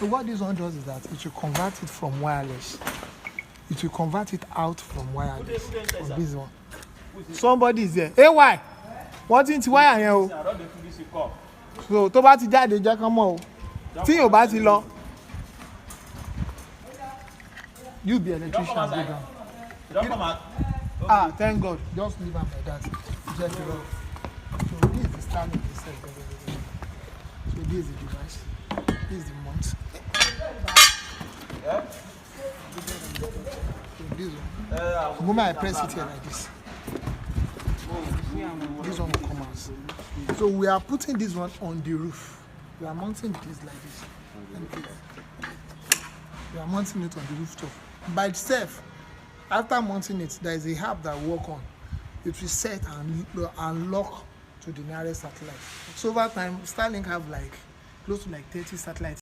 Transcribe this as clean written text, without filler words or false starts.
So what this one does is that it will convert it from wireless. It will convert it out from wireless. On this one. Somebody is there. Hey, why? What into wire here? So tó bá ti jáde jẹ́ kán mọ̀ o. Tí yóò bá ti lọ. You be electrician. Go down. Ah, thank God. Just leave am like that. Just so this is the Starlink itself. So this is the device. This is the mount. Yeah. So this one. The moment I press it here like this, this one will come out. So we are putting this one on the roof. We are mounting this like this. We are mounting it on the rooftop. By itself, after mounting it, there is a app that we work on. It will set and lock to the nearest satellite. So over time, Starlink have like close to like 30 satellites.